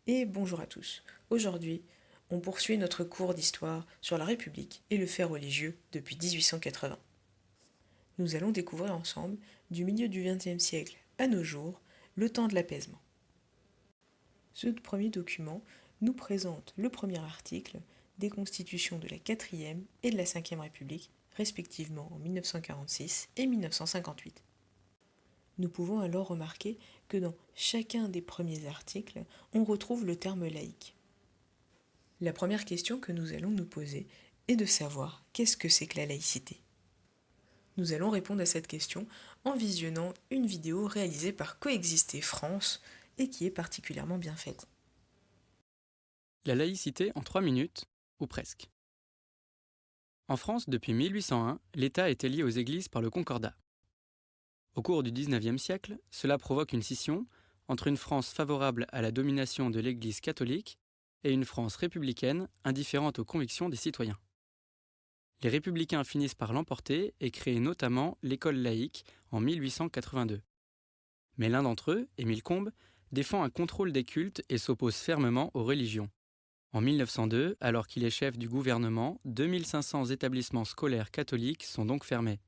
Et bonjour à tous. Aujourd'hui, on poursuit notre cours d'histoire sur la République et le fait religieux depuis 1880. Nous allons découvrir ensemble, du milieu du XXe siècle à nos jours, le temps de l'apaisement. Ce premier document nous présente le premier article des constitutions de la 4e et de la 5e République, respectivement en 1946 et 1958. Nous pouvons alors remarquer que dans chacun des premiers articles, on retrouve le terme laïque. La première question que nous allons nous poser est de savoir qu'est-ce que c'est que la laïcité. Nous allons répondre à cette question en visionnant une vidéo réalisée par Coexister France et qui est particulièrement bien faite. La laïcité en 3 minutes, ou presque. En France, depuis 1801, l'État était lié aux églises par le Concordat. Au cours du XIXe siècle, cela provoque une scission entre une France favorable à la domination de l'Église catholique et une France républicaine indifférente aux convictions des citoyens. Les républicains finissent par l'emporter et créent notamment l'école laïque en 1882. Mais l'un d'entre eux, Émile Combes, défend un contrôle des cultes et s'oppose fermement aux religions. En 1902, alors qu'il est chef du gouvernement, 2500 établissements scolaires catholiques sont donc fermés.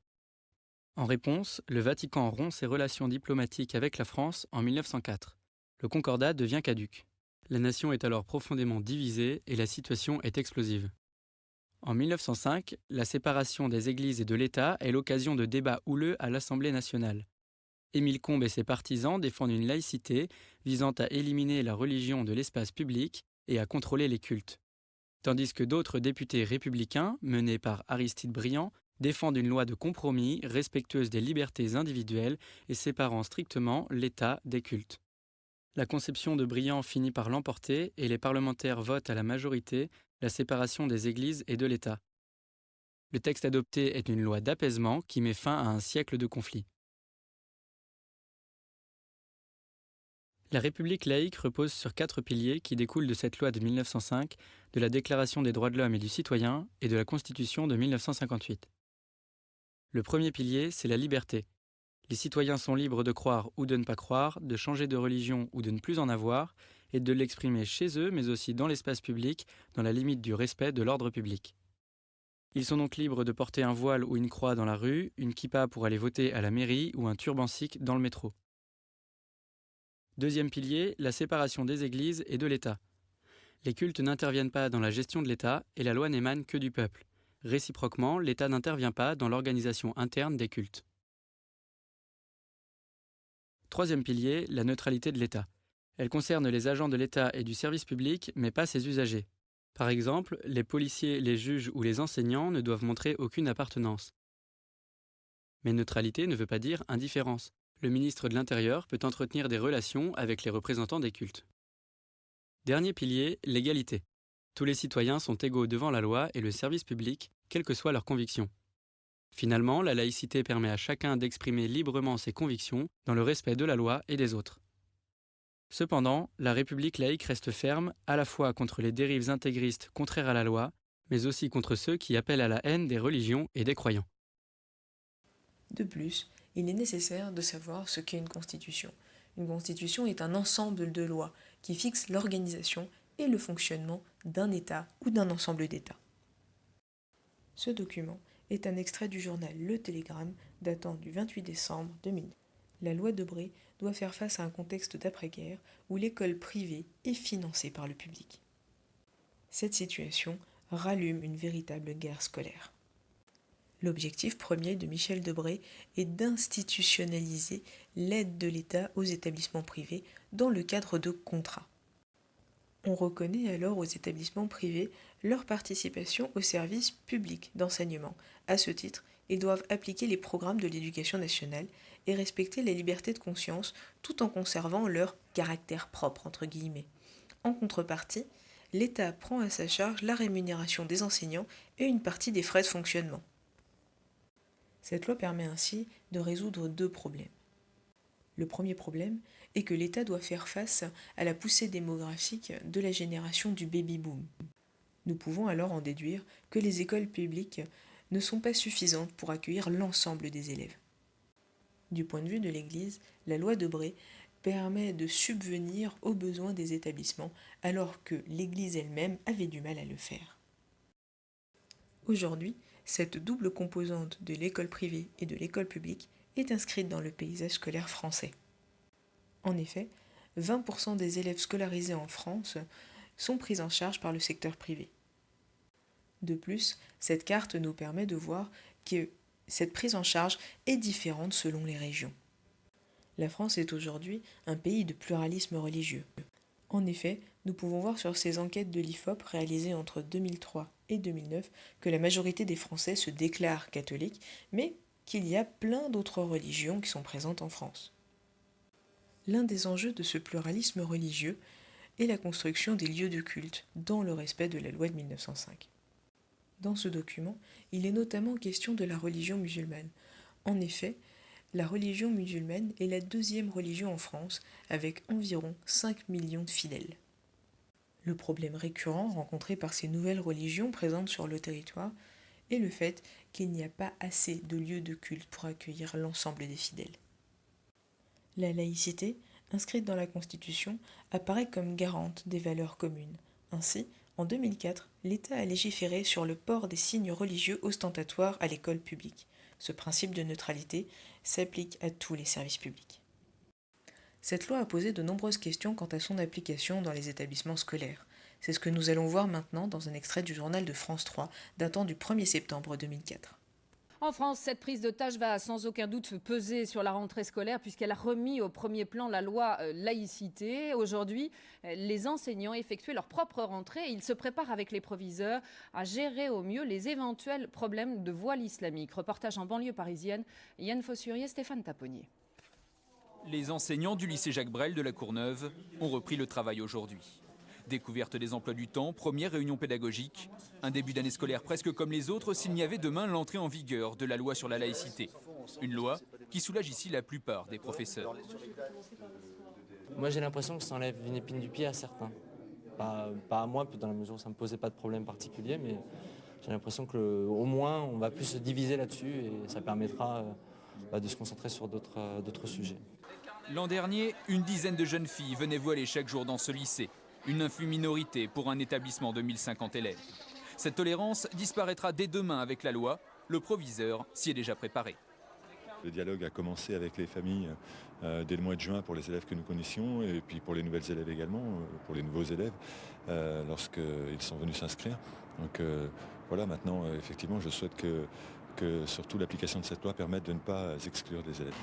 En réponse, le Vatican rompt ses relations diplomatiques avec la France en 1904. Le Concordat devient caduc. La nation est alors profondément divisée et la situation est explosive. En 1905, la séparation des églises et de l'État est l'occasion de débats houleux à l'Assemblée nationale. Émile Combes et ses partisans défendent une laïcité visant à éliminer la religion de l'espace public et à contrôler les cultes. Tandis que d'autres députés républicains, menés par Aristide Briand, défendent une loi de compromis respectueuse des libertés individuelles et séparant strictement l'État des cultes. La conception de Briand finit par l'emporter et les parlementaires votent à la majorité la séparation des églises et de l'État. Le texte adopté est une loi d'apaisement qui met fin à un siècle de conflits. La République laïque repose sur 4 piliers qui découlent de cette loi de 1905, de la Déclaration des droits de l'homme et du citoyen et de la Constitution de 1958. Le premier pilier, c'est la liberté. Les citoyens sont libres de croire ou de ne pas croire, de changer de religion ou de ne plus en avoir, et de l'exprimer chez eux, mais aussi dans l'espace public, dans la limite du respect de l'ordre public. Ils sont donc libres de porter un voile ou une croix dans la rue, une kippa pour aller voter à la mairie ou un turban sikh dans le métro. Deuxième pilier, la séparation des églises et de l'État. Les cultes n'interviennent pas dans la gestion de l'État et la loi n'émane que du peuple. Réciproquement, l'État n'intervient pas dans l'organisation interne des cultes. Troisième pilier, la neutralité de l'État. Elle concerne les agents de l'État et du service public, mais pas ses usagers. Par exemple, les policiers, les juges ou les enseignants ne doivent montrer aucune appartenance. Mais neutralité ne veut pas dire indifférence. Le ministre de l'Intérieur peut entretenir des relations avec les représentants des cultes. Dernier pilier, l'égalité. Tous les citoyens sont égaux devant la loi et le service public, quelles que soient leurs convictions. Finalement, la laïcité permet à chacun d'exprimer librement ses convictions dans le respect de la loi et des autres. Cependant, la République laïque reste ferme à la fois contre les dérives intégristes contraires à la loi, mais aussi contre ceux qui appellent à la haine des religions et des croyants. De plus, il est nécessaire de savoir ce qu'est une constitution. Une constitution est un ensemble de lois qui fixent l'organisation et le fonctionnement d'un État ou d'un ensemble d'États. Ce document est un extrait du journal Le Télégramme datant du 28 décembre 2000. La loi Debré doit faire face à un contexte d'après-guerre où l'école privée est financée par le public. Cette situation rallume une véritable guerre scolaire. L'objectif premier de Michel Debré est d'institutionnaliser l'aide de l'État aux établissements privés dans le cadre de contrats. On reconnaît alors aux établissements privés leur participation au service public d'enseignement. À ce titre, ils doivent appliquer les programmes de l'éducation nationale et respecter la liberté de conscience tout en conservant leur caractère propre, entre guillemets. En contrepartie, l'État prend à sa charge la rémunération des enseignants et une partie des frais de fonctionnement. Cette loi permet ainsi de résoudre 2 problèmes. Le premier problème est que l'État doit faire face à la poussée démographique de la génération du baby-boom. Nous pouvons alors en déduire que les écoles publiques ne sont pas suffisantes pour accueillir l'ensemble des élèves. Du point de vue de l'Église, la loi Debré permet de subvenir aux besoins des établissements alors que l'Église elle-même avait du mal à le faire. Aujourd'hui, cette double composante de l'école privée et de l'école publique est inscrite dans le paysage scolaire français. En effet, 20% des élèves scolarisés en France sont pris en charge par le secteur privé. De plus, cette carte nous permet de voir que cette prise en charge est différente selon les régions. La France est aujourd'hui un pays de pluralisme religieux. En effet, nous pouvons voir sur ces enquêtes de l'IFOP réalisées entre 2003 et 2009 que la majorité des Français se déclarent catholiques, mais qu'il y a plein d'autres religions qui sont présentes en France. L'un des enjeux de ce pluralisme religieux est la construction des lieux de culte dans le respect de la loi de 1905. Dans ce document, il est notamment question de la religion musulmane. En effet, la religion musulmane est la deuxième religion en France, avec environ 5 millions de fidèles. Le problème récurrent rencontré par ces nouvelles religions présentes sur le territoire est le fait qu'il n'y a pas assez de lieux de culte pour accueillir l'ensemble des fidèles. La laïcité, inscrite dans la Constitution, apparaît comme garante des valeurs communes. Ainsi, en 2004, l'État a légiféré sur le port des signes religieux ostentatoires à l'école publique. Ce principe de neutralité s'applique à tous les services publics. Cette loi a posé de nombreuses questions quant à son application dans les établissements scolaires. C'est ce que nous allons voir maintenant dans un extrait du journal de France 3 datant du 1er septembre 2004. En France, cette prise de tâche va sans aucun doute peser sur la rentrée scolaire puisqu'elle a remis au premier plan la loi laïcité. Aujourd'hui, les enseignants effectuent leur propre rentrée et ils se préparent avec les proviseurs à gérer au mieux les éventuels problèmes de voile islamique. Reportage en banlieue parisienne, Yann Fossurier, Stéphane Taponnier. Les enseignants du lycée Jacques Brel de la Courneuve ont repris le travail aujourd'hui. Découverte des emplois du temps, première réunion pédagogique. Un début d'année scolaire presque comme les autres s'il n'y avait demain l'entrée en vigueur de la loi sur la laïcité. Une loi qui soulage ici la plupart des professeurs. Moi j'ai l'impression que ça enlève une épine du pied à certains. Pas à moi, dans la mesure où ça ne me posait pas de problème particulier, mais j'ai l'impression qu'au moins on va plus se diviser là-dessus et ça permettra de se concentrer sur d'autres sujets. L'an dernier, une dizaine de jeunes filles venaient voiler chaque jour dans ce lycée. Une infime minorité pour un établissement de 1050 élèves. Cette tolérance disparaîtra dès demain avec la loi. Le proviseur s'y est déjà préparé. Le dialogue a commencé avec les familles dès le mois de juin pour les élèves que nous connaissions et puis pour les nouvelles élèves également, pour les nouveaux élèves, lorsqu'ils sont venus s'inscrire. Donc voilà, maintenant, effectivement, je souhaite que surtout l'application de cette loi permette de ne pas exclure des élèves.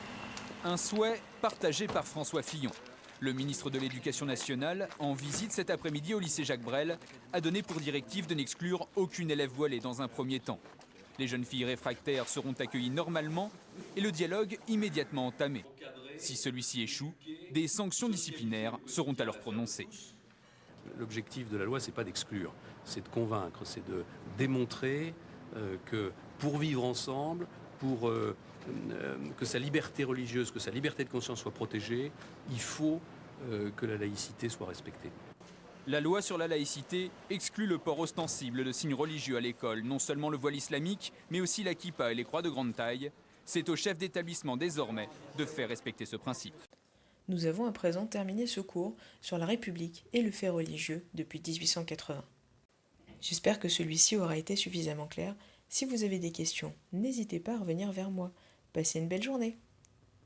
Un souhait partagé par François Fillon. Le ministre de l'Éducation nationale, en visite cet après-midi au lycée Jacques Brel, a donné pour directive de n'exclure aucune élève voilée dans un premier temps. Les jeunes filles réfractaires seront accueillies normalement et le dialogue immédiatement entamé. Si celui-ci échoue, des sanctions disciplinaires seront alors prononcées. L'objectif de la loi, ce n'est pas d'exclure, c'est de convaincre, c'est de démontrer que pour vivre ensemble, pour que sa liberté religieuse, que sa liberté de conscience soit protégée, il faut que la laïcité soit respectée. La loi sur la laïcité exclut le port ostensible de signes religieux à l'école, non seulement le voile islamique, mais aussi la kippa et les croix de grande taille. C'est au chef d'établissement désormais de faire respecter ce principe. Nous avons à présent terminé ce cours sur la République et le fait religieux depuis 1880. J'espère que celui-ci aura été suffisamment clair. Si vous avez des questions, n'hésitez pas à revenir vers moi. Passez une belle journée.